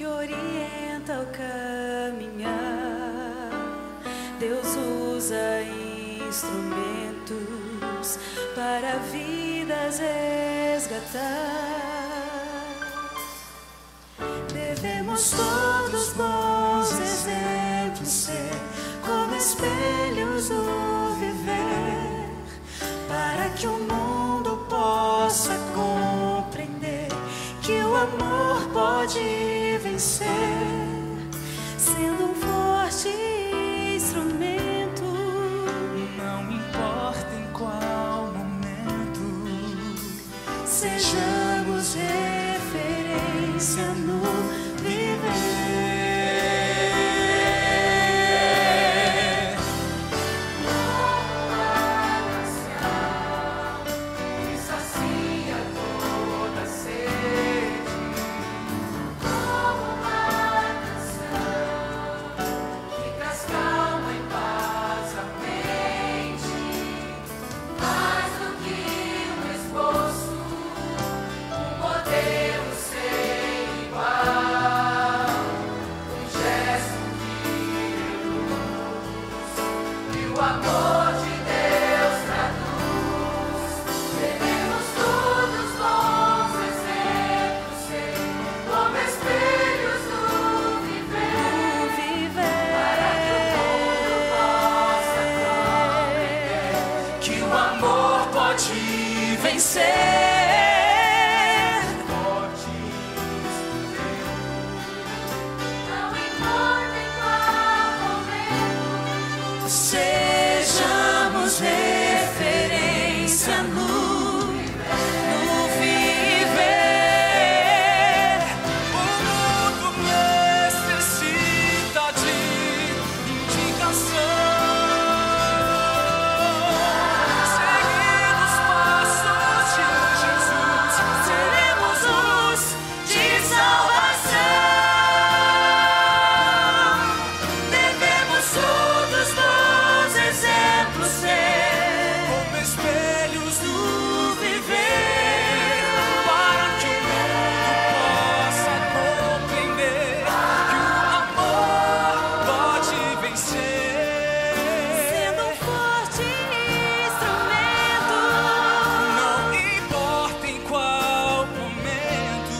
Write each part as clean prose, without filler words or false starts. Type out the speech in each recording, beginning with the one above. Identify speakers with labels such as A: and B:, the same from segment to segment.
A: que orienta o caminhar. Deus usa instrumentos para vidas resgatar. Devemos todos bons exemplos ser, como espelhos do viver, para que o mundo possa compreender que o amor pode vencer, sendo um forte instrumento.
B: Não importa em qual momento,
A: sejamos referência no viver. Sejamos referência no viver.
B: o mundo necessita de indicação. Seguindo os passos de Jesus,
A: Seremos luz de salvação. Devemos todos bons exemplos ser,
B: como espelhos do viver, para que o mundo possa compreender que o amor pode vencer.
A: sendo um forte instrumento.
B: Não importa em qual momento,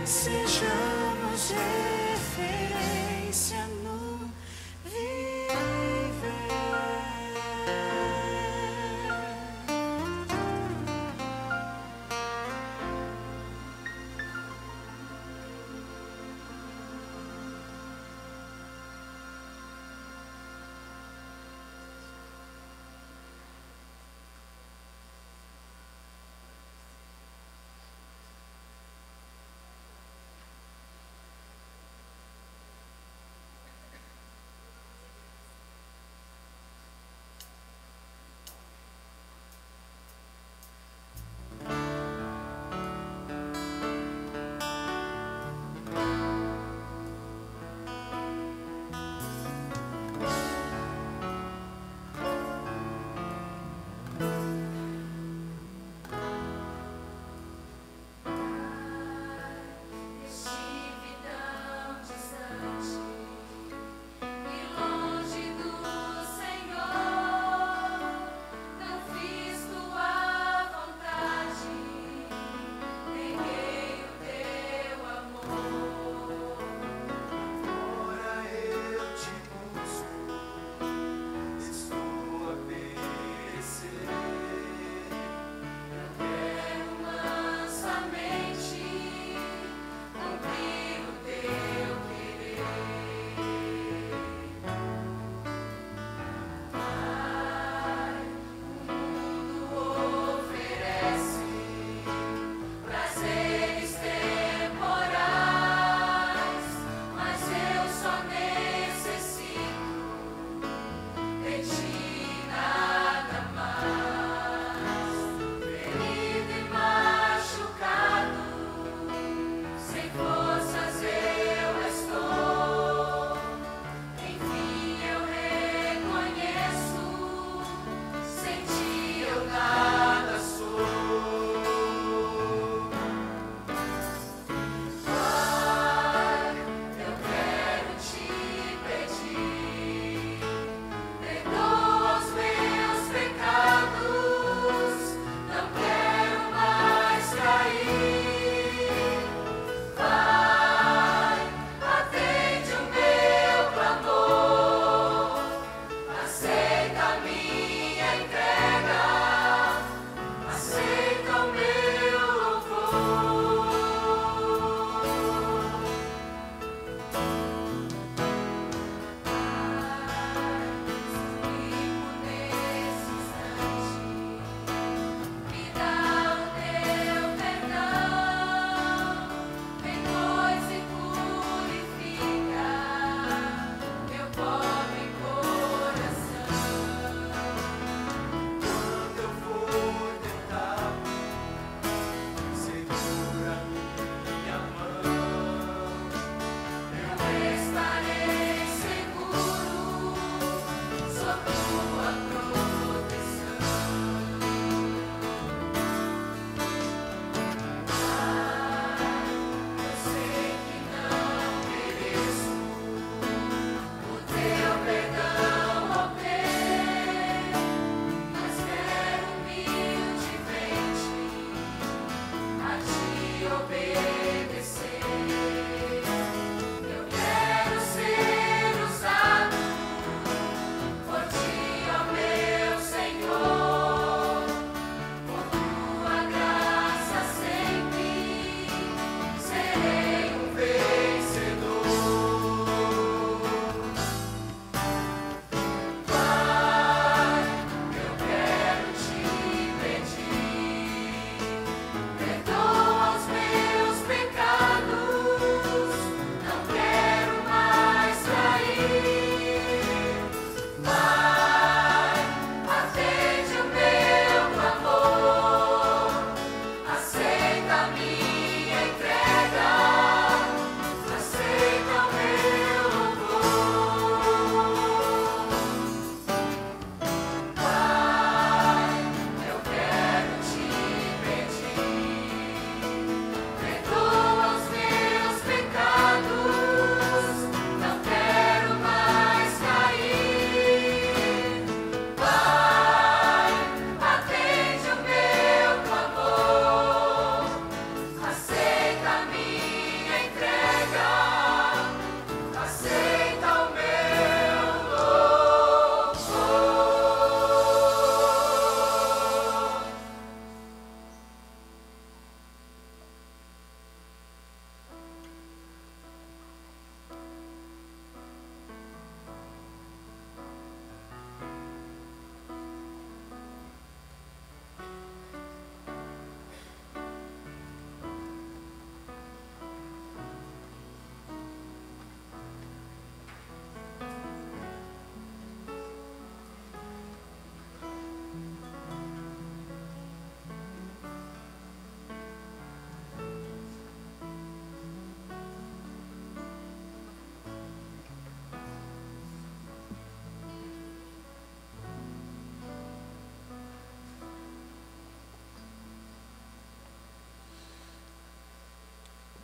A: Sejamos referência no viver.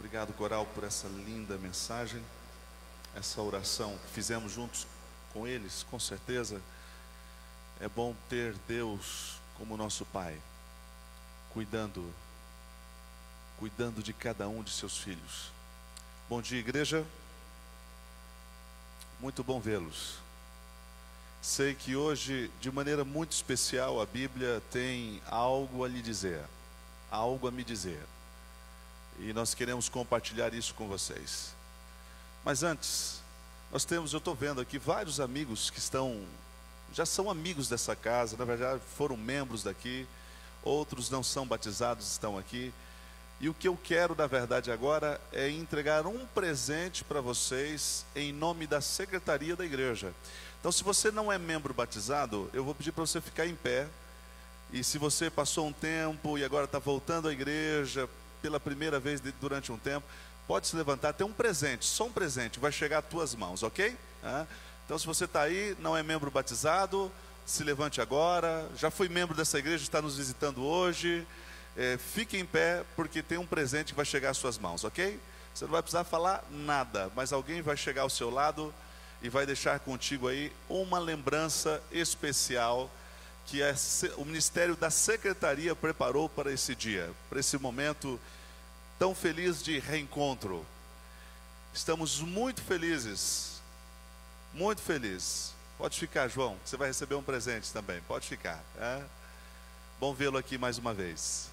C: Obrigado, coral, por essa linda mensagem, essa oração que fizemos juntos com eles. Com certeza é bom ter Deus como nosso Pai, cuidando de cada um de seus filhos. Bom dia, igreja. Muito bom vê-los. Sei que hoje, de maneira muito especial, a Bíblia tem algo a lhe dizer, algo a me dizer. E nós queremos compartilhar isso com vocês. Mas antes, eu estou vendo aqui vários amigos que já são amigos dessa casa, na verdade foram membros daqui, outros não são batizados, estão aqui. E o que eu quero, na verdade, agora é entregar um presente para vocês em nome da secretaria da igreja. Então, se você não é membro batizado, eu vou pedir para você ficar em pé. E se você passou um tempo e agora está voltando à igreja pela primeira vez durante um tempo, pode se levantar. Tem um presente, só um presente, vai chegar às tuas mãos, ok? Então, se você está aí, não é membro batizado, se levante agora. Já foi membro dessa igreja, está nos visitando hoje. Fique em pé, porque tem um presente que vai chegar às suas mãos, ok? Você não vai precisar falar nada, mas alguém vai chegar ao seu lado e vai deixar contigo aí uma lembrança especial que o Ministério da Secretaria preparou para esse dia, para esse momento tão feliz de reencontro. Estamos muito felizes, muito felizes. Pode ficar, João, você vai receber um presente também, pode ficar. Bom vê-lo aqui mais uma vez.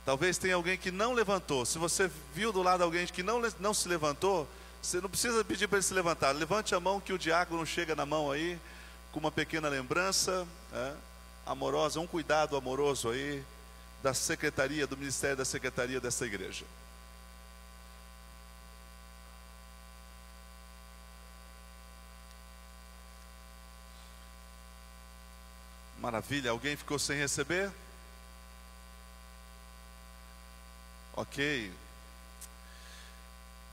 C: Talvez tenha alguém que não levantou. Se você viu do lado alguém que não se levantou, você não precisa pedir para ele se levantar. Levante a mão que o diácono chega na mão aí, com uma pequena lembrança amorosa, um cuidado amoroso aí, da secretaria, do Ministério da Secretaria dessa igreja. Maravilha, alguém ficou sem receber? Ok.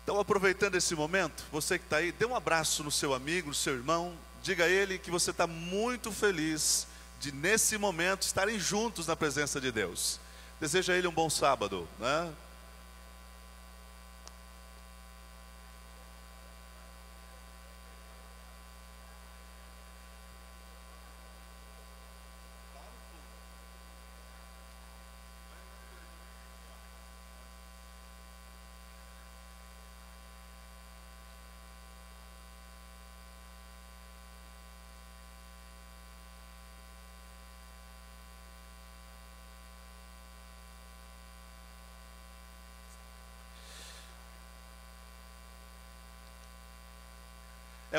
C: Então, aproveitando esse momento, você que está aí, dê um abraço no seu amigo, no seu irmão. Diga a ele que você está muito feliz de, nesse momento, estarem juntos na presença de Deus. Deseja a ele um bom sábado, né?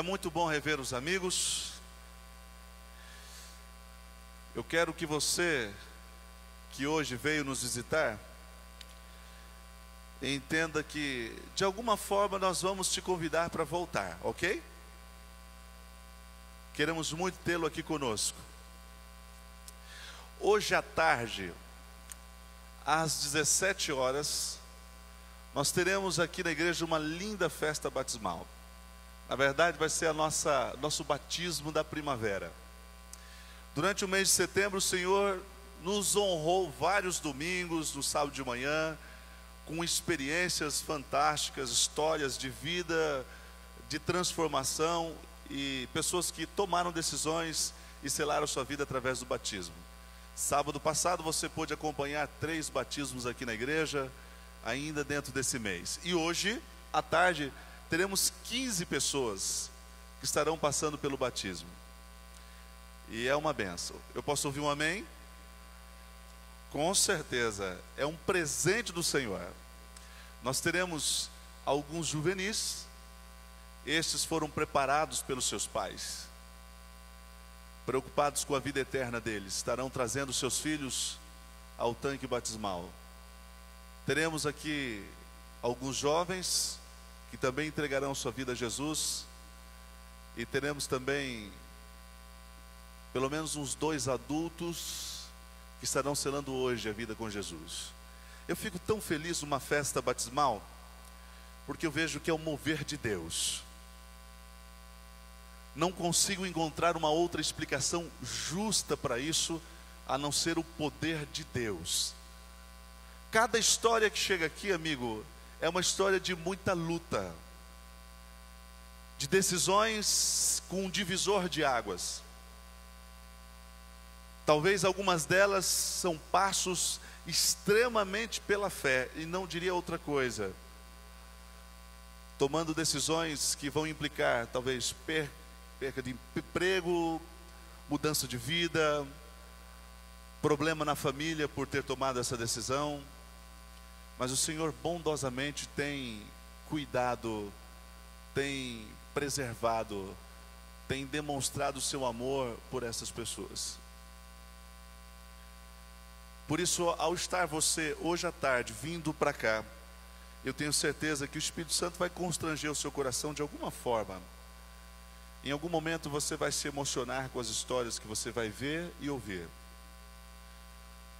C: É muito bom rever os amigos. Eu quero que você, que hoje veio nos visitar, entenda que, de alguma forma, nós vamos te convidar para voltar, ok? Queremos muito tê-lo aqui conosco. Hoje à tarde, às 17 horas, nós teremos aqui na igreja uma linda festa batismal. Na verdade, vai ser nosso batismo da primavera. Durante o mês de setembro, o Senhor nos honrou vários domingos, no sábado de manhã, com experiências fantásticas, histórias de vida, de transformação e pessoas que tomaram decisões e selaram sua vida através do batismo. Sábado passado você pôde acompanhar 3 batismos aqui na igreja, ainda dentro desse mês. E hoje, à tarde, teremos 15 pessoas que estarão passando pelo batismo. E é uma bênção. Eu posso ouvir um amém? Com certeza, é um presente do Senhor. Nós teremos alguns juvenis. Estes foram preparados pelos seus pais, preocupados com a vida eterna deles. Estarão trazendo seus filhos ao tanque batismal. Teremos aqui alguns jovens que também entregarão sua vida a Jesus. E teremos também pelo menos uns 2 adultos que estarão selando hoje a vida com Jesus. Eu fico tão feliz numa festa batismal, porque eu vejo que é o mover de Deus. Não consigo encontrar uma outra explicação justa para isso, a não ser o poder de Deus. Cada história que chega aqui, amigo, é uma história de muita luta, de decisões com um divisor de águas. Talvez algumas delas são passos extremamente pela fé, e não diria outra coisa. Tomando decisões que vão implicar, talvez, perca de emprego, mudança de vida, problema na família por ter tomado essa decisão. Mas o Senhor bondosamente tem cuidado, tem preservado, tem demonstrado o seu amor por essas pessoas. Por isso, ao estar você hoje à tarde vindo para cá, eu tenho certeza que o Espírito Santo vai constranger o seu coração de alguma forma. Em algum momento você vai se emocionar com as histórias que você vai ver e ouvir.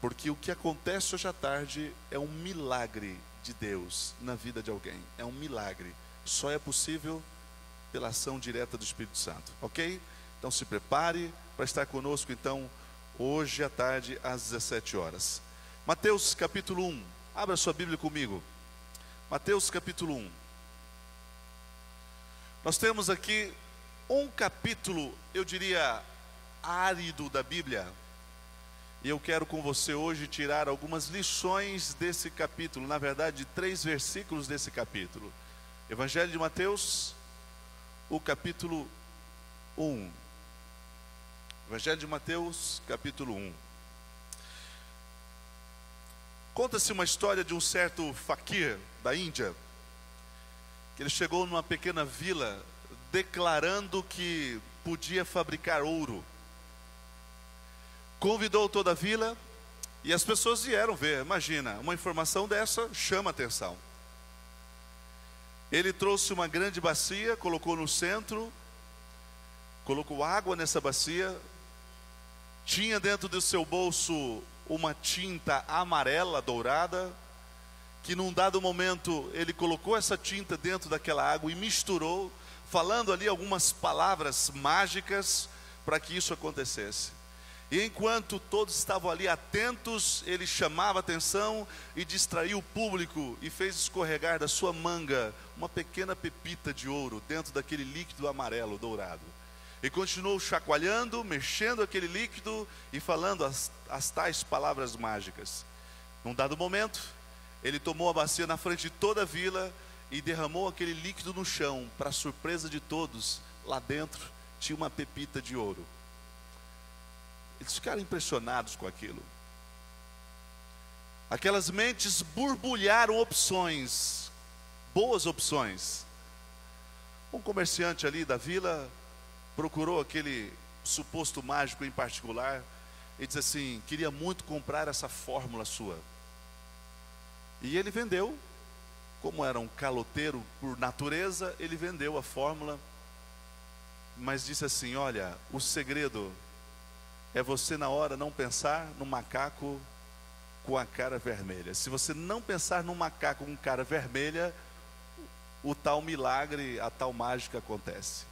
C: Porque o que acontece hoje à tarde é um milagre de Deus na vida de alguém. É um milagre. Só é possível pela ação direta do Espírito Santo. Ok? Então se prepare para estar conosco então hoje à tarde às 17 horas. Mateus capítulo 1. Abra sua Bíblia comigo. Mateus capítulo 1. Nós temos aqui um capítulo, eu diria, árido da Bíblia. E eu quero com você hoje tirar algumas lições desse capítulo, na verdade, 3 versículos desse capítulo. Evangelho de Mateus, o capítulo 1. Evangelho de Mateus, capítulo 1. Conta-se uma história de um certo faquir da Índia, que ele chegou numa pequena vila declarando que podia fabricar ouro. Convidou toda a vila e as pessoas vieram ver. Imagina, uma informação dessa chama atenção. Ele trouxe uma grande bacia, colocou no centro, colocou água nessa bacia, tinha dentro do seu bolso uma tinta amarela, dourada, que num dado momento ele colocou essa tinta dentro daquela água e misturou, falando ali algumas palavras mágicas para que isso acontecesse. E enquanto todos estavam ali atentos, ele chamava a atenção e distraiu o público e fez escorregar da sua manga uma pequena pepita de ouro dentro daquele líquido amarelo dourado. E continuou chacoalhando, mexendo aquele líquido e falando as tais palavras mágicas. Num dado momento, ele tomou a bacia na frente de toda a vila e derramou aquele líquido no chão. Para surpresa de todos, lá dentro tinha uma pepita de ouro. Eles ficaram impressionados com aquilo. Aquelas mentes borbulharam opções, boas opções. Um comerciante ali da vila procurou aquele suposto mágico em particular e disse assim: queria muito comprar essa fórmula sua. E ele vendeu, como era um caloteiro por natureza, ele vendeu a fórmula, mas disse assim: olha, o segredo é você na hora não pensar no macaco com a cara vermelha. Se você não pensar no macaco com cara vermelha, o tal milagre, a tal mágica acontece.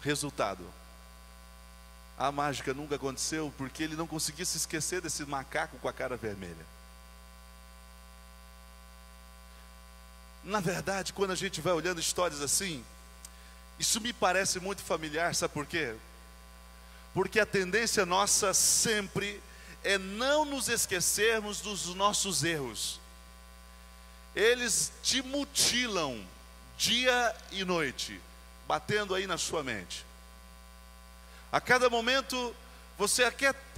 C: Resultado: a mágica nunca aconteceu porque ele não conseguia se esquecer desse macaco com a cara vermelha. Na verdade, quando a gente vai olhando histórias assim, isso me parece muito familiar, sabe por quê? Porque a tendência nossa sempre é não nos esquecermos dos nossos erros. Eles te mutilam dia e noite, batendo aí na sua mente. A cada momento você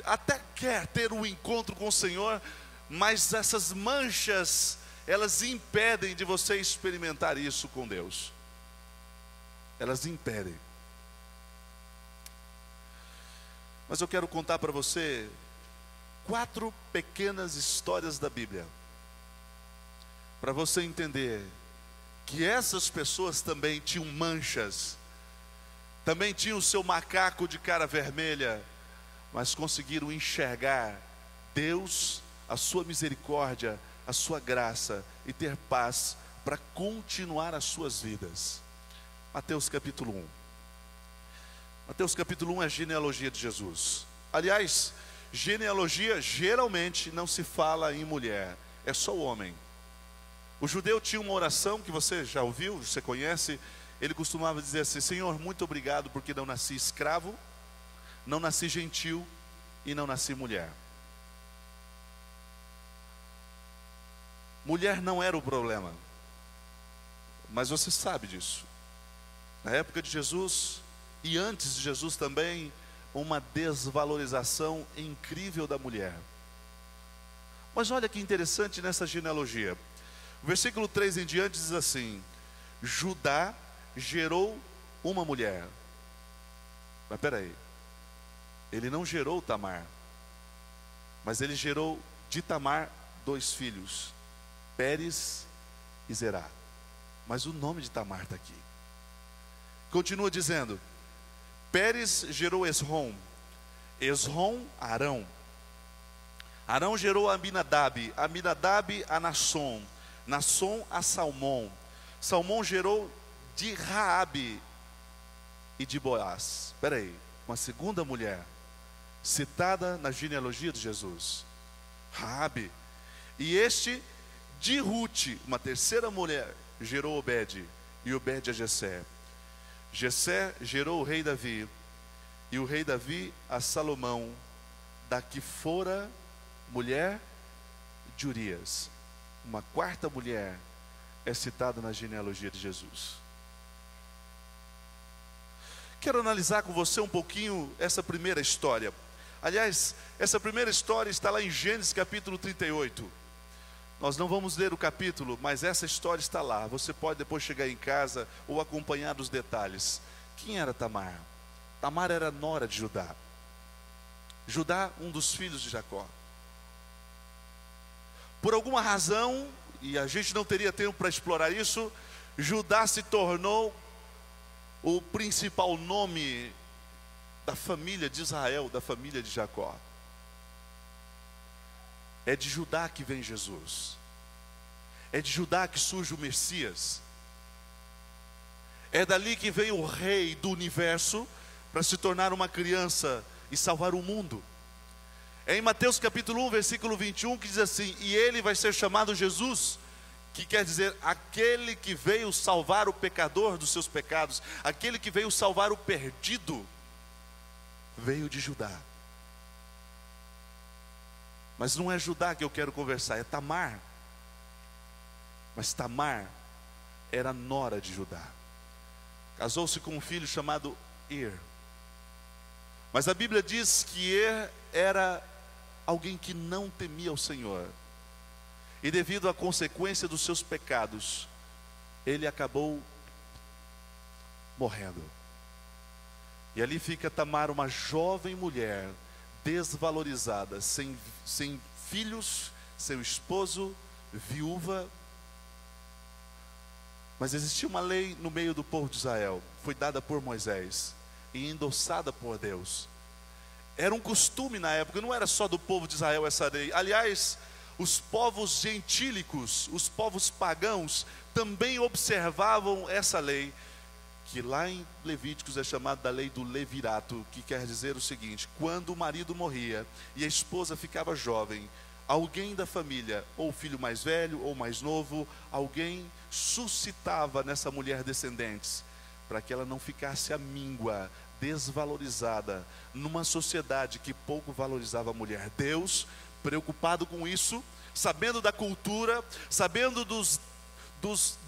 C: até quer ter um encontro com o Senhor, mas essas manchas, elas impedem de você experimentar isso com Deus. Elas impedem. Mas eu quero contar para você 4 pequenas histórias da Bíblia, para você entender que essas pessoas também tinham manchas, também tinham o seu macaco de cara vermelha, mas conseguiram enxergar Deus, a sua misericórdia, a sua graça e ter paz para continuar as suas vidas. Mateus capítulo 1. Mateus capítulo 1 é a genealogia de Jesus. Aliás, genealogia geralmente não se fala em mulher, é só o homem. O judeu tinha uma oração que você já ouviu, você conhece. Ele costumava dizer assim: Senhor, muito obrigado porque não nasci escravo, não nasci gentil e não nasci mulher. Mulher não era o problema, mas você sabe disso. Na época de Jesus e antes de Jesus também, uma desvalorização incrível da mulher. Mas olha que interessante nessa genealogia. O versículo 3 em diante diz assim: Judá gerou uma mulher. Mas peraí, ele não gerou Tamar, mas ele gerou de Tamar 2 filhos, Pérez e Zerá. Mas o nome de Tamar está aqui. Continua dizendo: Pérez gerou Esrom, Esrom Arão, Arão gerou Aminadab, Aminadab a Nasson, Nasson a Salmão, Salmão gerou de Raabe e de Boaz. Espera aí, uma segunda mulher citada na genealogia de Jesus, Raabe. E este de Ruth, uma terceira mulher, gerou Obed, e Obed a Jessé. Jessé gerou o rei Davi, e o rei Davi a Salomão, da que fora mulher de Urias. Uma quarta mulher é citada na genealogia de Jesus. Quero analisar com você um pouquinho essa primeira história. Aliás, essa primeira história está lá em Gênesis capítulo 38. Nós não vamos ler o capítulo, mas essa história está lá. Você pode depois chegar em casa ou acompanhar os detalhes. Quem era Tamar? Tamar era nora de Judá. Judá, um dos filhos de Jacó. Por alguma razão, e a gente não teria tempo para explorar isso, Judá se tornou o principal nome da família de Israel, da família de Jacó. É de Judá que vem Jesus. É de Judá que surge o Messias. É dali que vem o rei do universo para se tornar uma criança e salvar o mundo. É em Mateus capítulo 1, versículo 21, que diz assim: e ele vai ser chamado Jesus, que quer dizer aquele que veio salvar o pecador dos seus pecados, aquele que veio salvar o perdido, veio de Judá. Mas não é Judá que eu quero conversar, é Tamar. Mas Tamar era nora de Judá. Casou-se com um filho chamado Er. Mas a Bíblia diz que Er era alguém que não temia o Senhor. E devido à consequência dos seus pecados, ele acabou morrendo. E ali fica Tamar, uma jovem mulher, desvalorizada, sem filhos, seu esposo, viúva. Mas existia uma lei no meio do povo de Israel, foi dada por Moisés e endossada por Deus. Era um costume na época, não era só do povo de Israel essa lei. Aliás, os povos gentílicos, os povos pagãos, também observavam essa lei, que lá em Levíticos é chamada da lei do levirato, que quer dizer o seguinte: quando o marido morria e a esposa ficava jovem, alguém da família, ou o filho mais velho ou mais novo, alguém suscitava nessa mulher descendentes, para que ela não ficasse amíngua, desvalorizada, numa sociedade que pouco valorizava a mulher. Deus, preocupado com isso, sabendo da cultura, sabendo dos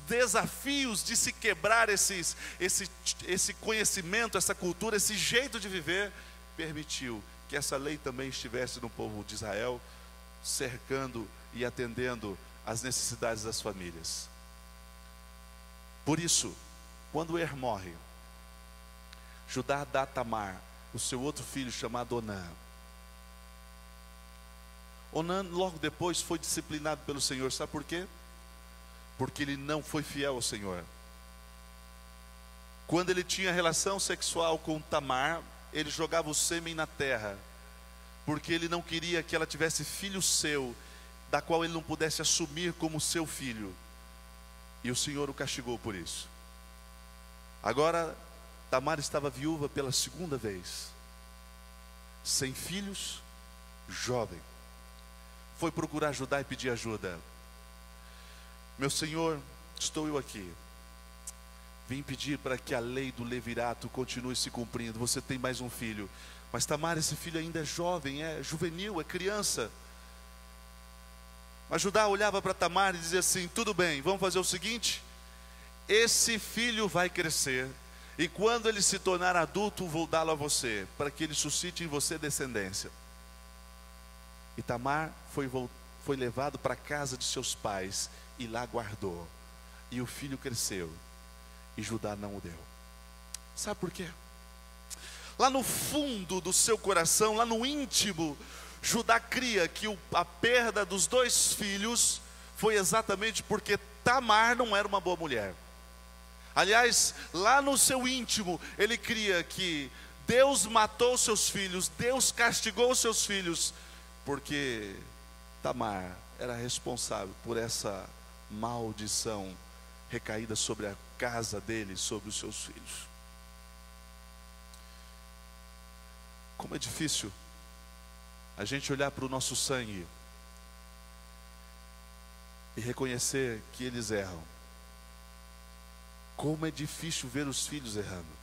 C: desafios de se quebrar esse conhecimento, essa cultura, esse jeito de viver, permitiu que essa lei também estivesse no povo de Israel, cercando e atendendo às necessidades das famílias. Por isso, quando Er morre, Judá dá a Tamar o seu outro filho chamado Onã. Onã logo depois foi disciplinado pelo Senhor, sabe por quê? Porque ele não foi fiel ao Senhor. Quando ele tinha relação sexual com Tamar, ele jogava o sêmen na terra, porque ele não queria que ela tivesse filho seu, da qual ele não pudesse assumir como seu filho. E o Senhor o castigou por isso. Agora, Tamar estava viúva pela segunda vez, sem filhos, jovem. Foi procurar Judá e pedir ajuda. Meu Senhor, estou eu aqui. Vim pedir para que a lei do levirato continue se cumprindo. Você tem mais um filho, mas Tamar, esse filho ainda é jovem, é juvenil, é criança. Mas Judá olhava para Tamar e dizia assim: tudo bem, vamos fazer o seguinte: esse filho vai crescer, e quando ele se tornar adulto, vou dá-lo a você, para que ele suscite em você descendência. E Tamar foi levado para a casa de seus pais, e lá guardou. E o filho cresceu, e Judá não o deu. Sabe por quê? Lá no fundo do seu coração, lá no íntimo, Judá cria que a perda dos dois filhos foi exatamente porque Tamar não era uma boa mulher. Aliás, lá no seu íntimo, ele cria que Deus matou seus filhos, Deus castigou seus filhos, porque Tamar era responsável por essa maldição recaída sobre a casa dele, sobre os seus filhos. Como é difícil a gente olhar para o nosso sangue e reconhecer que eles erram. Como é difícil ver os filhos errando.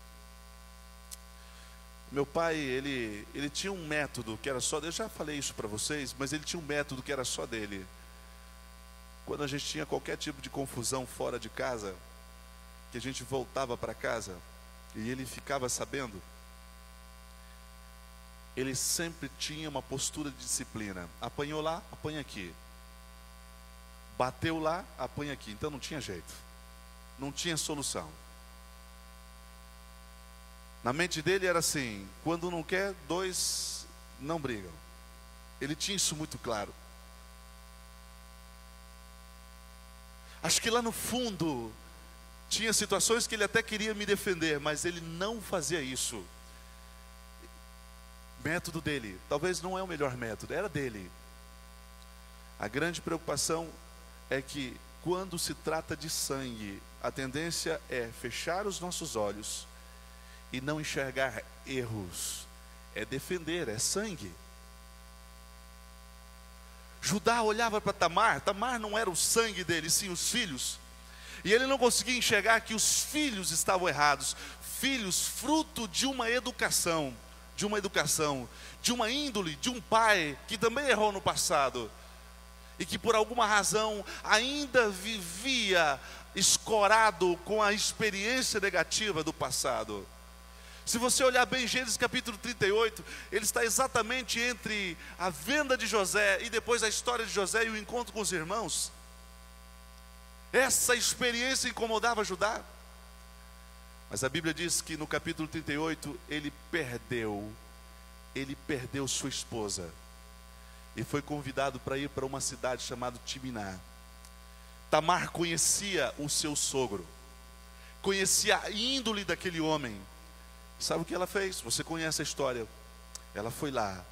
C: Meu pai, ele tinha um método que era só dele. Eu já falei isso para vocês, mas ele tinha um método que era só dele. Quando a gente tinha qualquer tipo de confusão fora de casa, que a gente voltava para casa e ele ficava sabendo, ele sempre tinha uma postura de disciplina. Apanhou lá, apanha aqui. Bateu lá, apanha aqui. Então não tinha jeito, não tinha solução. Na mente dele era assim: quando não quer, dois não brigam. Ele tinha isso muito claro. Acho que lá no fundo tinha situações que ele até queria me defender, mas ele não fazia isso. Método dele, talvez não é o melhor método, era dele. A grande preocupação é que quando se trata de sangue, a tendência é fechar os nossos olhos e não enxergar erros. É defender, é sangue. Judá olhava para Tamar. Tamar não era o sangue dele, sim os filhos. E ele não conseguia enxergar que os filhos estavam errados. Filhos fruto de uma educação, de uma índole, de um pai que também errou no passado, e que por alguma razão ainda vivia escorado com a experiência negativa do passado. Se você olhar bem Gênesis capítulo 38, ele está exatamente entre a venda de José e depois a história de José e o encontro com os irmãos. Essa experiência incomodava Judá. Mas a Bíblia diz que no capítulo 38 ele perdeu sua esposa e foi convidado para ir para uma cidade chamada Timná. Tamar conhecia o seu sogro, conhecia a índole daquele homem. Sabe o que ela fez? Você conhece a história. Ela foi lá,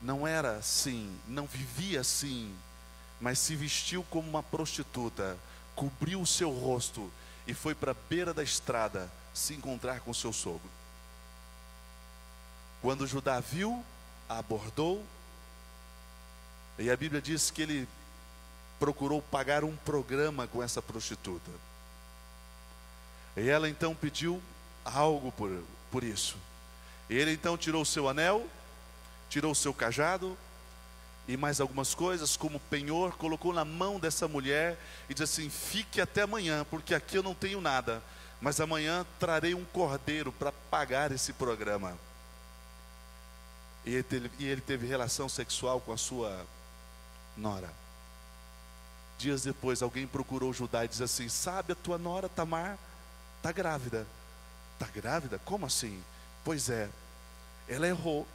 C: não era assim, não vivia assim, mas se vestiu como uma prostituta, cobriu o seu rosto e foi para a beira da estrada se encontrar com seu sogro. Quando Judá viu, a abordou, e a Bíblia diz que ele procurou pagar um programa com essa prostituta. E ela então pediu algo por isso. Ele então tirou o seu anel, tirou o seu cajado e mais algumas coisas, como penhor, colocou na mão dessa mulher e disse assim: fique até amanhã, porque aqui eu não tenho nada, mas amanhã trarei um cordeiro para pagar esse programa. E ele teve relação sexual com a sua nora. Dias depois alguém procurou Judá e diz assim: sabe, a tua nora Tamar está grávida. Está grávida? Como assim? Pois é, ela errou,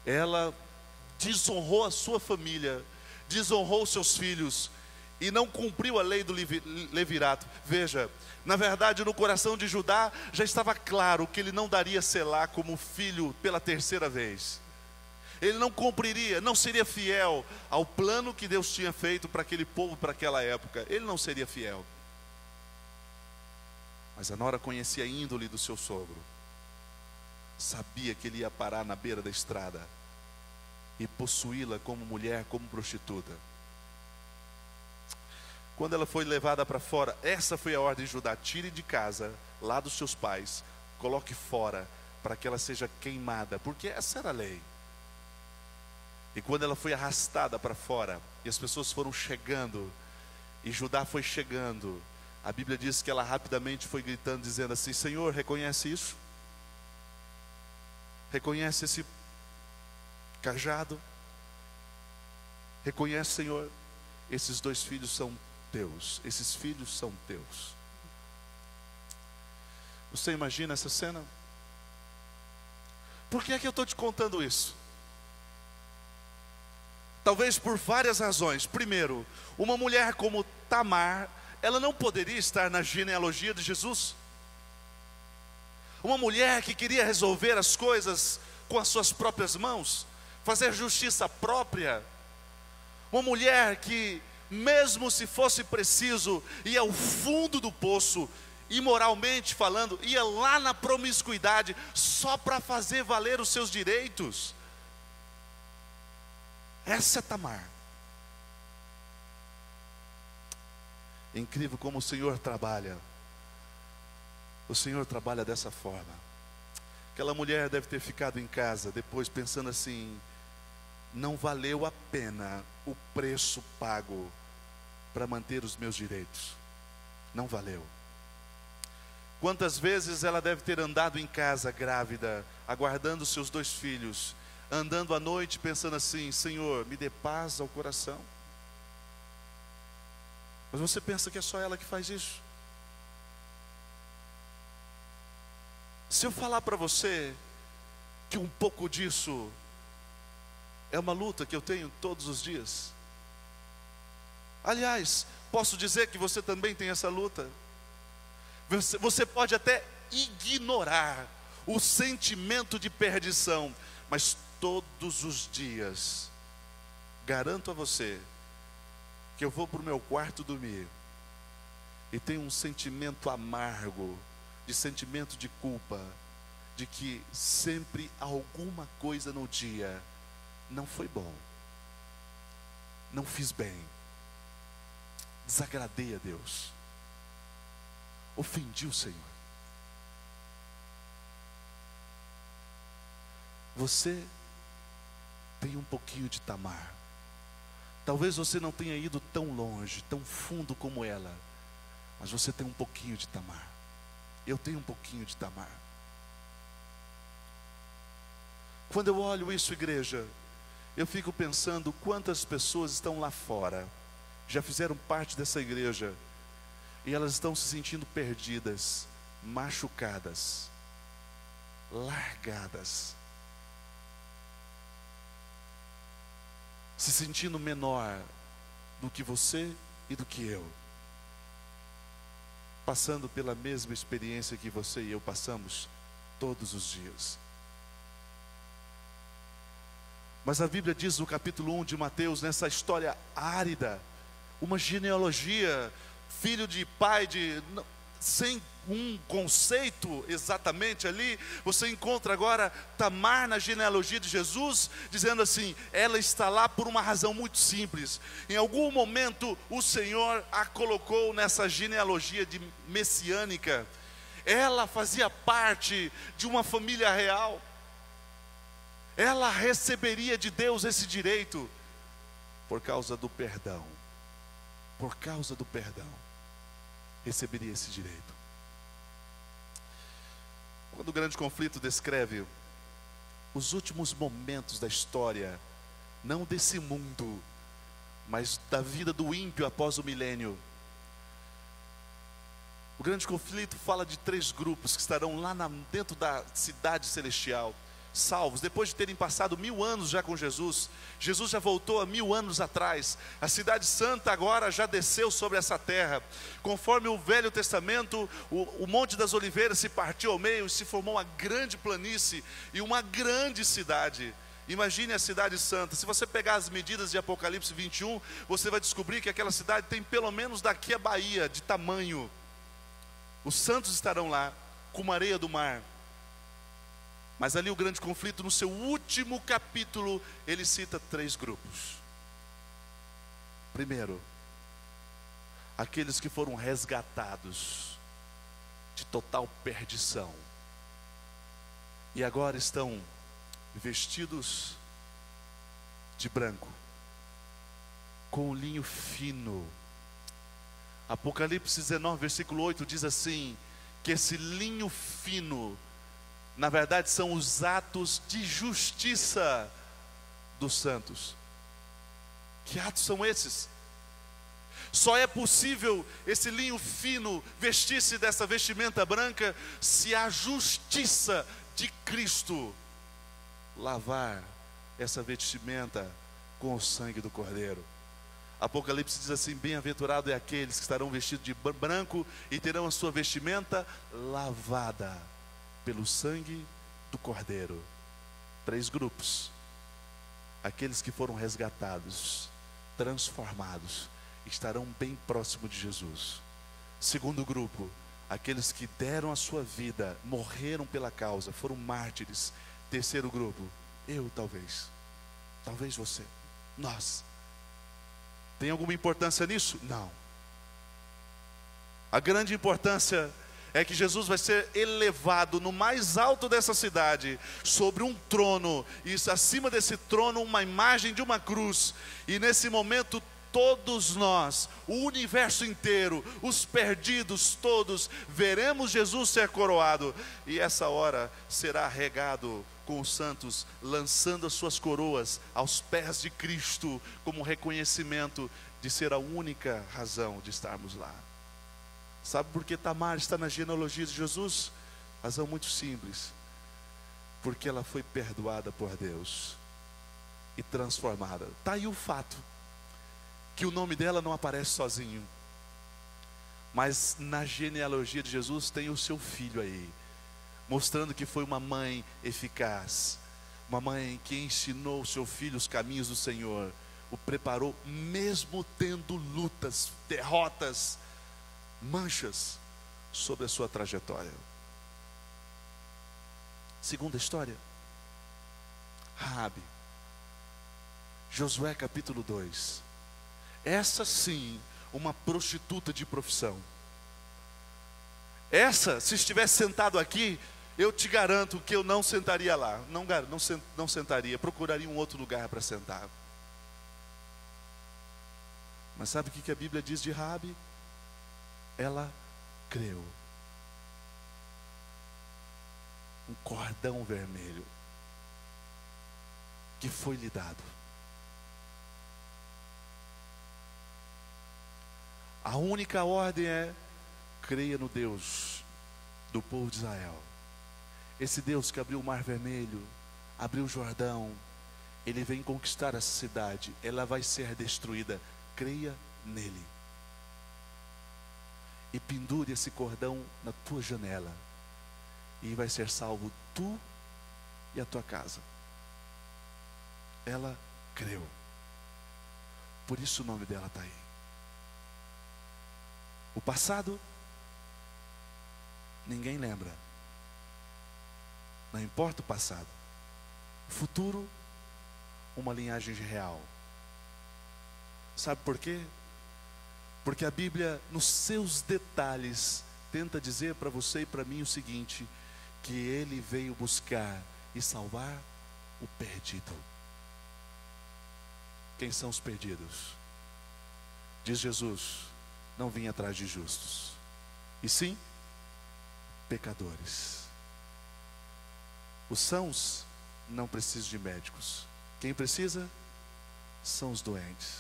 C: ela desonrou a sua família, desonrou os seus filhos e não cumpriu a lei do levirato. Veja, na verdade no coração de Judá já estava claro que ele não daria Selá como filho pela terceira vez. Ele não cumpriria, não seria fiel ao plano que Deus tinha feito para aquele povo, para aquela época. Ele não seria fiel. Mas a nora conhecia a índole do seu sogro, sabia que ele ia parar na beira da estrada e possuí-la como mulher, como prostituta. Quando ela foi levada para fora, essa foi a ordem de Judá: tire de casa, lá dos seus pais, coloque fora, para que ela seja queimada, porque essa era a lei. E quando ela foi arrastada para fora, e as pessoas foram chegando, e Judá foi chegando, a Bíblia diz que ela rapidamente foi gritando, dizendo assim: Senhor, reconhece isso? Reconhece esse cajado? Reconhece, Senhor, esses 2 filhos são teus, esses filhos são teus. Você imagina essa cena? Por que é que eu estou te contando isso? Talvez por várias razões. Primeiro, uma mulher como Tamar, ela não poderia estar na genealogia de Jesus. Uma mulher que queria resolver as coisas com as suas próprias mãos, fazer justiça própria. Uma mulher que, mesmo se fosse preciso, ia ao fundo do poço, imoralmente falando, ia lá na promiscuidade, só para fazer valer os seus direitos. Essa é Tamar. É incrível como o Senhor trabalha. O Senhor trabalha dessa forma. Aquela mulher deve ter ficado em casa depois pensando assim: não valeu a pena o preço pago para manter os meus direitos. Não valeu. Quantas vezes ela deve ter andado em casa grávida, aguardando seus 2 filhos, andando à noite pensando assim: Senhor, me dê paz ao coração. Mas você pensa que é só ela que faz isso? Se eu falar para você que um pouco disso é uma luta que eu tenho todos os dias, aliás, posso dizer que você também tem essa luta. Você pode até ignorar o sentimento de perdição, mas todos os dias, garanto a você, que eu vou para o meu quarto dormir e tenho um sentimento amargo, de sentimento de culpa, de que sempre alguma coisa no dia não foi bom, não fiz bem, desagradei a Deus, ofendi o Senhor. Você tem um pouquinho de Tamar. Talvez você não tenha ido tão longe, tão fundo como ela, mas você tem um pouquinho de Tamar. Eu tenho um pouquinho de Tamar. Quando eu olho isso, igreja, eu fico pensando quantas pessoas estão lá fora, já fizeram parte dessa igreja, e elas estão se sentindo perdidas, machucadas, largadas, se sentindo menor do que você e do que eu, passando pela mesma experiência que você e eu passamos todos os dias. Mas a Bíblia diz no capítulo 1 de Mateus, nessa história árida, uma genealogia, filho de pai sem um conceito exatamente ali, você encontra agora Tamar na genealogia de Jesus, dizendo assim: ela está lá por uma razão muito simples. Em algum momento o Senhor a colocou nessa genealogia messiânica. Ela fazia parte de uma família real. Ela receberia de Deus esse direito por causa do perdão. Por causa do perdão, receberia esse direito. Quando o grande conflito descreve os últimos momentos da história, não desse mundo, mas da vida do ímpio após o milênio, o grande conflito fala de 3 grupos que estarão lá dentro da cidade celestial, salvos, depois de terem passado 1000 anos já com Jesus. Jesus já voltou há 1000 anos atrás. A cidade santa agora já desceu sobre essa terra. Conforme o Velho Testamento, o Monte das Oliveiras se partiu ao meio e se formou uma grande planície e uma grande cidade. Imagine a cidade santa. Se você pegar as medidas de Apocalipse 21, você vai descobrir que aquela cidade tem pelo menos daqui a Bahia de tamanho. Os santos estarão lá, com a areia do mar. Mas ali o grande conflito, no seu último capítulo, ele cita 3 grupos. Primeiro, aqueles que foram resgatados de total perdição e agora estão vestidos de branco, com linho fino. Apocalipse 19, versículo 8 diz assim, que esse linho fino, na verdade, são os atos de justiça dos santos. Que atos são esses? Só é possível esse linho fino vestir-se dessa vestimenta branca se a justiça de Cristo lavar essa vestimenta com o sangue do Cordeiro. Apocalipse diz assim: bem-aventurado é aqueles que estarão vestidos de branco e terão a sua vestimenta lavada pelo sangue do Cordeiro. 3 grupos: aqueles que foram resgatados, transformados, estarão bem próximo de Jesus. Segundo grupo: aqueles que deram a sua vida, morreram pela causa, foram mártires. Terceiro grupo: eu talvez você, nós. Tem alguma importância nisso? Não. A grande importância é que Jesus vai ser elevado no mais alto dessa cidade, sobre um trono, e acima desse trono uma imagem de uma cruz. E nesse momento todos nós, o universo inteiro, os perdidos todos, veremos Jesus ser coroado. E essa hora será regado com os santos, lançando as suas coroas aos pés de Cristo, como reconhecimento de ser a única razão de estarmos lá. Sabe por que Tamar está na genealogia de Jesus? Razão muito simples: porque ela foi perdoada por Deus e transformada. Está aí o fato que o nome dela não aparece sozinho, mas na genealogia de Jesus tem o seu filho aí, mostrando que foi uma mãe eficaz, uma mãe que ensinou o seu filho os caminhos do Senhor, o preparou mesmo tendo lutas, derrotas, manchas sobre a sua trajetória. Segunda história, Raabe. Josué capítulo 2. Essa sim, uma prostituta de profissão. Essa, se estivesse sentado aqui, eu te garanto que eu não sentaria lá. Não sentaria, procuraria um outro lugar para sentar. Mas sabe o que a Bíblia diz de Raabe? Ela creu. Um cordão vermelho que foi lhe dado. A única ordem é: creia no Deus do povo de Israel. Esse Deus que abriu o Mar Vermelho, abriu o Jordão, Ele vem conquistar essa cidade. Ela vai ser destruída. Creia nele. E pendure esse cordão na tua janela. E vai ser salvo tu e a tua casa. Ela creu. Por isso o nome dela está aí. O passado, ninguém lembra. Não importa o passado. O futuro, uma linhagem real. Sabe por quê? Porque a Bíblia, nos seus detalhes, tenta dizer para você e para mim o seguinte: que Ele veio buscar e salvar o perdido. Quem são os perdidos? Diz Jesus: não vim atrás de justos, e sim pecadores. Os sãos não precisam de médicos. Quem precisa são os doentes.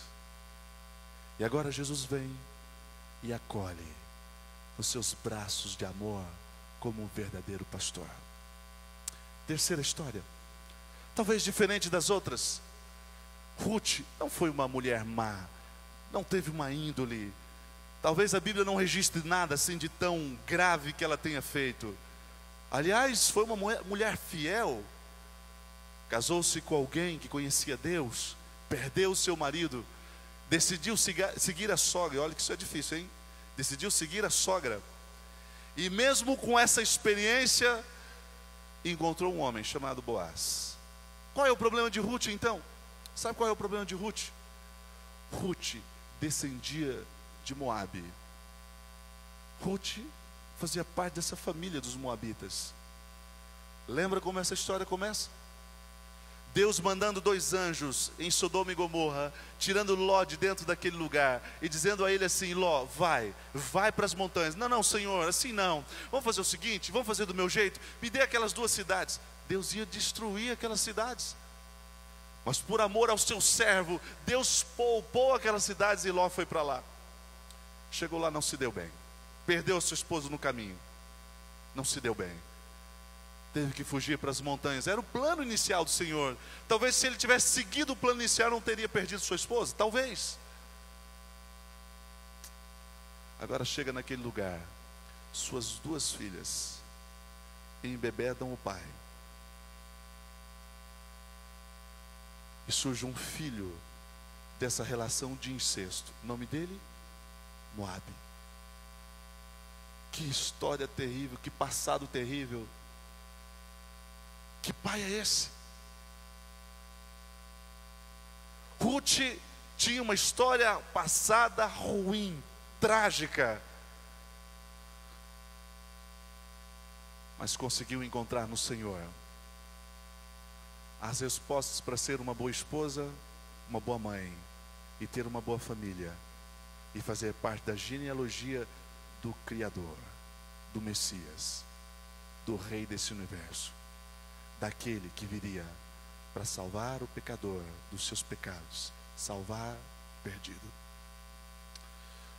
C: E agora Jesus vem e acolhe nos seus braços de amor como um verdadeiro pastor. Terceira história, talvez diferente das outras. Ruth não foi uma mulher má, não teve uma índole. Talvez a Bíblia não registre nada assim de tão grave que ela tenha feito. Aliás, foi uma mulher fiel. Casou-se com alguém que conhecia Deus, perdeu o seu marido, decidiu seguir a sogra. Olha que isso é difícil, hein? Decidiu seguir a sogra. E mesmo com essa experiência, encontrou um homem chamado Boaz. Qual é o problema de Ruth então? Sabe qual é o problema de Ruth? Ruth descendia de Moabe. Ruth fazia parte dessa família dos moabitas. Lembra como essa história começa? Deus mandando 2 anjos em Sodoma e Gomorra, tirando Ló de dentro daquele lugar e dizendo a ele assim: Ló, vai para as montanhas. Não, Senhor, assim não. Vamos fazer o seguinte, vamos fazer do meu jeito. Me dê aquelas 2 cidades. Deus ia destruir aquelas cidades. Mas por amor ao seu servo, Deus poupou aquelas cidades e Ló foi para lá. Chegou lá, não se deu bem. Perdeu seu esposo no caminho. Não se deu bem. Teve que fugir para as montanhas. Era o plano inicial do Senhor. Talvez se ele tivesse seguido o plano inicial, não teria perdido sua esposa. Talvez. Agora chega naquele lugar. Suas 2 filhas embebedam o pai. E surge um filho dessa relação de incesto. O nome dele? Moabe. Que história terrível, que passado terrível. Que pai é esse? Ruth tinha uma história passada ruim, trágica, mas conseguiu encontrar no Senhor as respostas para ser uma boa esposa, uma boa mãe e ter uma boa família e fazer parte da genealogia do Criador, do Messias, do Rei desse universo, daquele que viria para salvar o pecador dos seus pecados, salvar o perdido.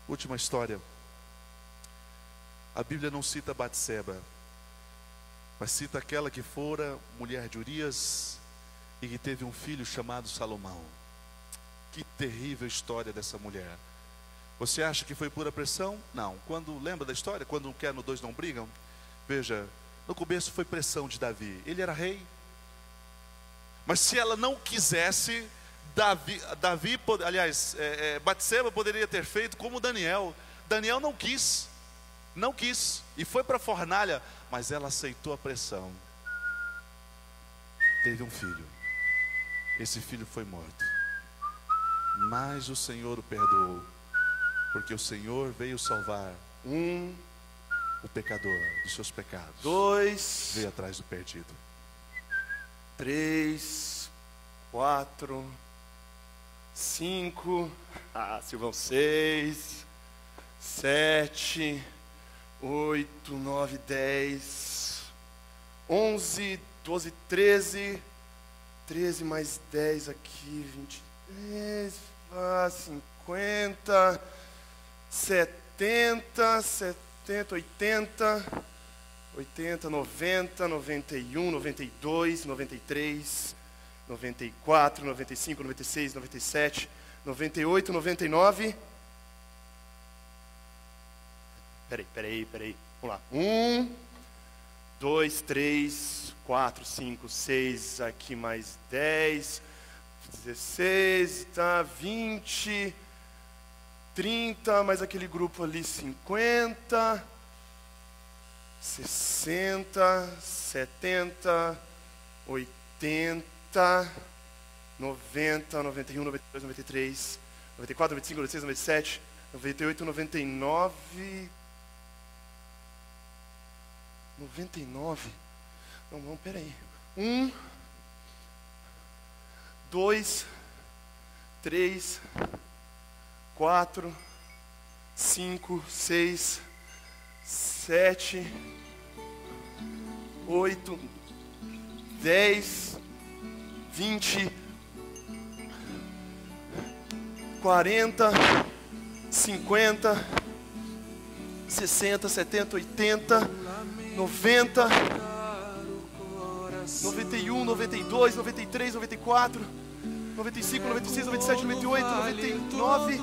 C: Última história. A Bíblia não cita Batseba, mas cita aquela que fora mulher de Urias e que teve um filho chamado Salomão. Que terrível história dessa mulher. Você acha que foi pura pressão? Não. Lembra da história? Quando um quer no 2 não brigam? Veja, no começo foi pressão de Davi. Ele era rei. Mas se ela não quisesse, Batseba poderia ter feito como Daniel. Daniel não quis. Não quis. E foi para a fornalha. Mas ela aceitou a pressão. Teve um filho. Esse filho foi morto. Mas o Senhor o perdoou. Porque o Senhor veio salvar o pecador dos seus pecados.
D: 2,
C: Veio atrás do perdido.
D: 3, 4, 5, Silvão, 6, 7, 8, 9, 10, 11, 12, 13 mais 10 aqui, 23, 50, 70, 80, 80, 90, 91, 92, 93, 94, 95, 96, 97, 98, 99. Peraí. Vamos lá. 1, 2, 3, 4, 5, 6, aqui mais 10, 16, tá, 20, 30, mais aquele grupo ali, 50, 60, 70, 80, 90, 91, 92, 93, 94, 95, 96, 97, 98, 99... 99? Não, peraí. 1, 2, 3, 4, 5, 6, 7, 8, 10, 20, 40, 50, 60, 70, 80, 90, 91, 92, 93, 94, 95, 96, 97, 98, 99.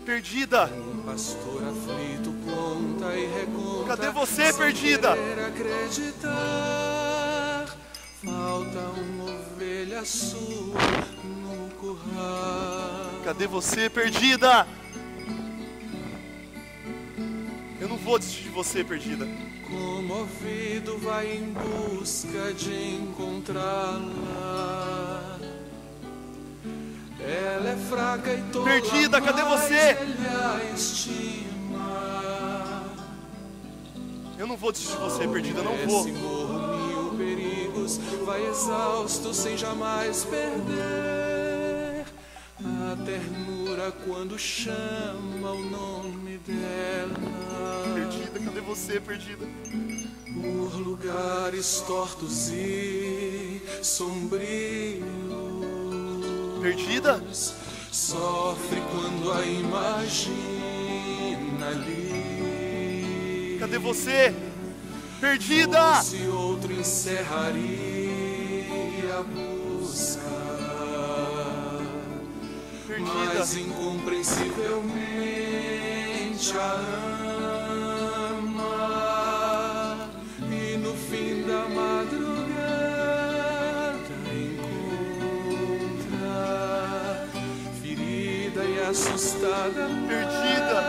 D: Perdida.
B: Pastor aflito conta e reconta.
D: Cadê você, perdida?
B: Acreditar. Falta uma ovelha sua no curral.
D: Cadê você, perdida? Eu não vou desistir de você, perdida.
B: Comovido vai em busca de encontrá-la. Ela é fraca e tola,
D: Perdida, cadê
B: mas
D: você?
B: ele a estima.
D: Eu não vou desistir de você, perdida, eu não vou.
B: Esse morro mil perigos, vai exausto sem jamais perder a ternura quando chama o nome dela.
D: Perdida, cadê você, perdida?
B: Por lugares tortos e sombrios,
D: Perdida?
B: sofre quando a imagina ali.
D: Cadê você? Perdida!
B: Se outro encerraria a busca,
D: Perdida.
B: mas incompreensivelmente a ama, e no fim da madrugada encontra, ferida e assustada,
D: Perdida.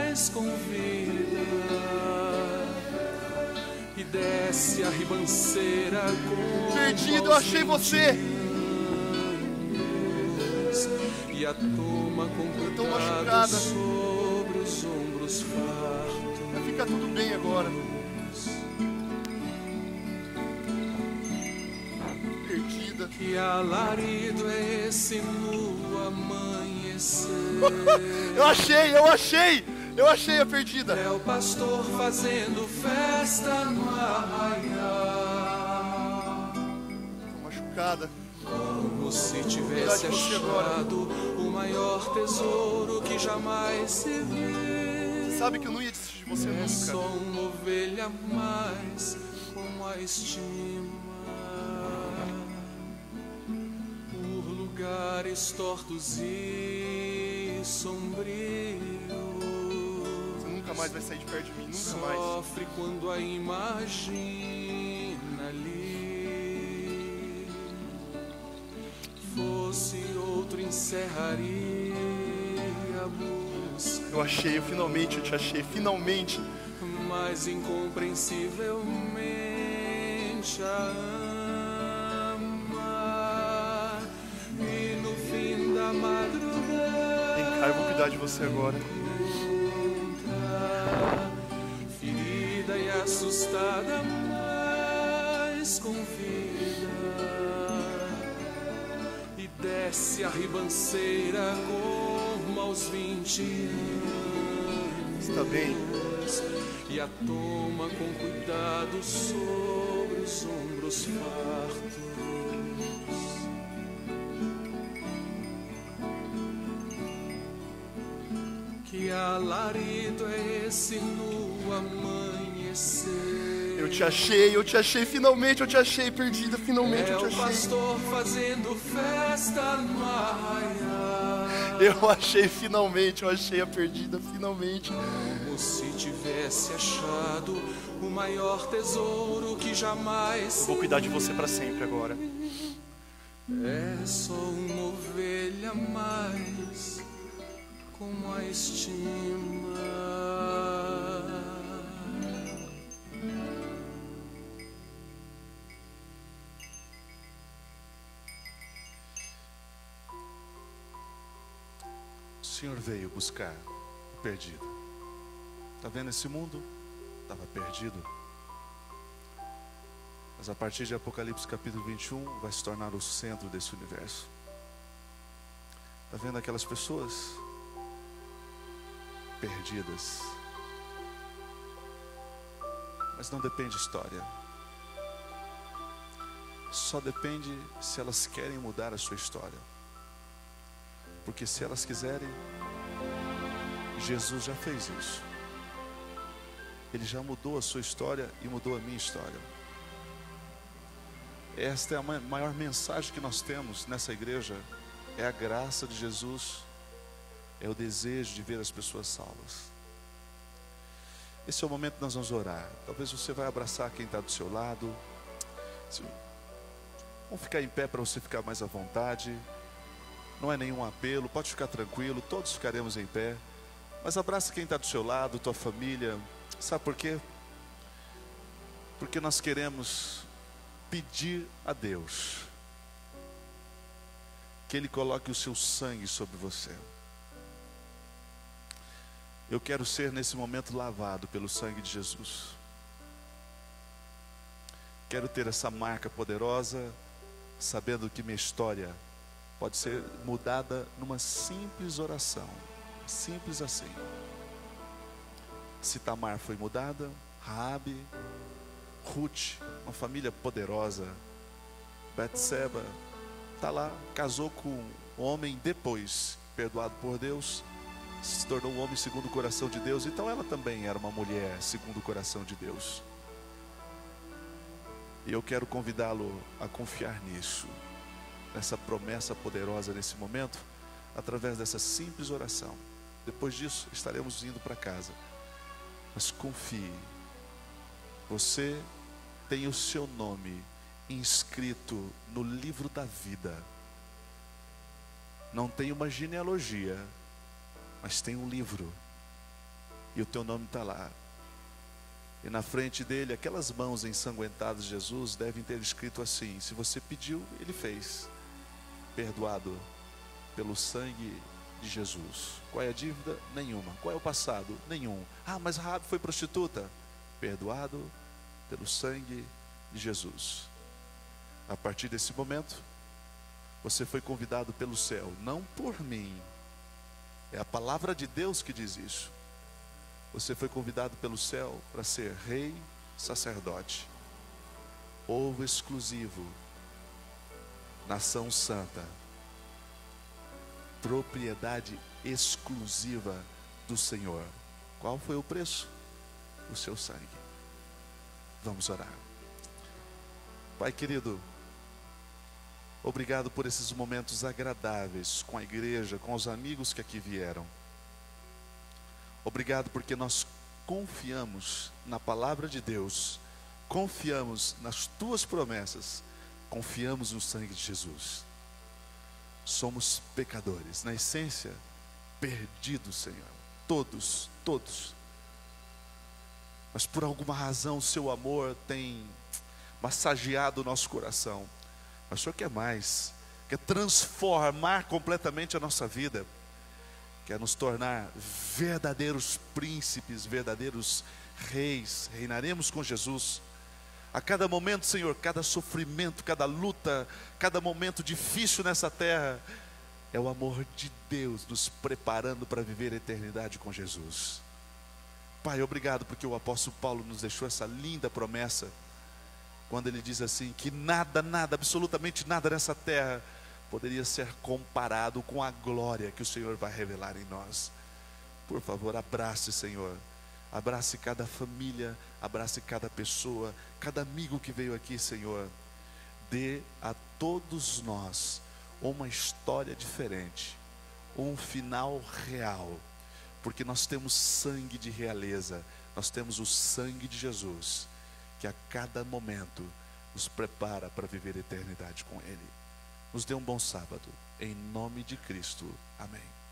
B: mas convida, e desce a ribanceira com
D: Perdido, eu achei você.
B: e a toma com
D: tô
B: cuidado
D: machucada.
B: sobre os ombros fartos.
D: Vai ficar tudo bem agora. Perdida.
B: Que alarido é esse no amanhecer?
D: Eu achei a perdida.
B: É o pastor fazendo festa no arraial,
D: Tô machucada.
B: como se tivesse
D: Cuidado de você agora.
B: achado o maior tesouro que jamais se viu.
D: Sabe que eu não ia desistir de você
B: É só
D: nunca.
B: uma ovelha mais como a estima. Por lugares tortos e sombrios,
D: Você nunca mais vai sair de perto de mim, nunca mais.
B: sofre quando a imagina ali. Fosse outro encerraria a busca,
D: Eu achei, finalmente eu te achei, finalmente.
B: mas incompreensivelmente a ama, e no fim da madrugada
D: Vem cá, eu vou cuidar de você agora.
B: encontra, ferida e assustada, mas convida, e desce a ribanceira como aos 20 anos,
D: Está bem?
B: e a toma com cuidado sobre os ombros fartos. Que alarido é nasce no amanhecer.
D: Eu te achei, finalmente eu te achei, perdida, finalmente eu te
B: É o
D: achei.
B: pastor fazendo festa no arraial.
D: Eu achei finalmente, eu achei a perdida, finalmente.
B: Como se tivesse achado o maior tesouro que jamais
D: Eu vou cuidar de você pra sempre agora.
B: é só uma ovelha a mais com a estima.
C: O Senhor veio buscar o perdido. Está vendo esse mundo? Estava perdido. Mas a partir de Apocalipse capítulo 21, vai se tornar o centro desse universo. Está vendo aquelas pessoas perdidas? Mas não depende de história. Só depende se elas querem mudar a sua história. Porque se elas quiserem, Jesus já fez isso. Ele já mudou a sua história e mudou a minha história. Esta é a maior mensagem que nós temos nessa igreja. É a graça de Jesus. É o desejo de ver as pessoas salvas. Esse é o momento que nós vamos orar. Talvez você vai abraçar quem está do seu lado. Vamos ficar em pé para você ficar mais à vontade. Não é nenhum apelo, pode ficar tranquilo, todos ficaremos em pé. Mas abraça quem está do seu lado, tua família. Sabe por quê? Porque nós queremos pedir a Deus que Ele coloque o seu sangue sobre você. Eu quero ser nesse momento lavado pelo sangue de Jesus. Quero ter essa marca poderosa, sabendo que minha história pode ser mudada numa simples oração. Simples assim. Se Tamar foi mudada, Raabe, Ruth, uma família poderosa, Betseba, está lá, casou com um homem depois, perdoado por Deus, se tornou um homem segundo o coração de Deus. Então ela também era uma mulher segundo o coração de Deus. E eu quero convidá-lo a confiar nisso, nessa promessa poderosa nesse momento, através dessa simples oração. Depois disso, estaremos indo para casa. Mas confie, você tem o seu nome inscrito no livro da vida. Não tem uma genealogia, mas tem um livro. E o teu nome está lá. E na frente dele, aquelas mãos ensanguentadas de Jesus devem ter escrito assim: se você pediu, Ele fez. Perdoado pelo sangue de Jesus. Qual é a dívida? Nenhuma. Qual é o passado? Nenhum. Ah, mas Raabe foi prostituta. Perdoado pelo sangue de Jesus. A partir desse momento, você foi convidado pelo céu, não por mim. É a palavra de Deus que diz isso. Você foi convidado pelo céu para ser rei, sacerdote, povo exclusivo, nação santa, propriedade exclusiva do Senhor. Qual foi o preço? O seu sangue. Vamos orar. Pai querido, obrigado por esses momentos agradáveis com a igreja, com os amigos que aqui vieram. Obrigado porque nós confiamos na palavra de Deus, confiamos nas tuas promessas, confiamos no sangue de Jesus. Somos pecadores, na essência, perdidos, Senhor. Todos. Mas por alguma razão o seu amor tem massageado o nosso coração. Mas o Senhor quer mais, quer transformar completamente a nossa vida, quer nos tornar verdadeiros príncipes, verdadeiros reis. Reinaremos com Jesus. A cada momento, Senhor, cada sofrimento, cada luta, cada momento difícil nessa terra, é o amor de Deus nos preparando para viver a eternidade com Jesus. Pai, obrigado porque o apóstolo Paulo nos deixou essa linda promessa, quando ele diz assim, que nada, absolutamente nada nessa terra poderia ser comparado com a glória que o Senhor vai revelar em nós. Por favor, abrace, Senhor, Abrace cada família, abrace cada pessoa, cada amigo que veio aqui, Senhor. Dê a todos nós uma história diferente, um final real, porque nós temos sangue de realeza, nós temos o sangue de Jesus, que a cada momento nos prepara para viver a eternidade com Ele. Nos dê um bom sábado, em nome de Cristo. Amém.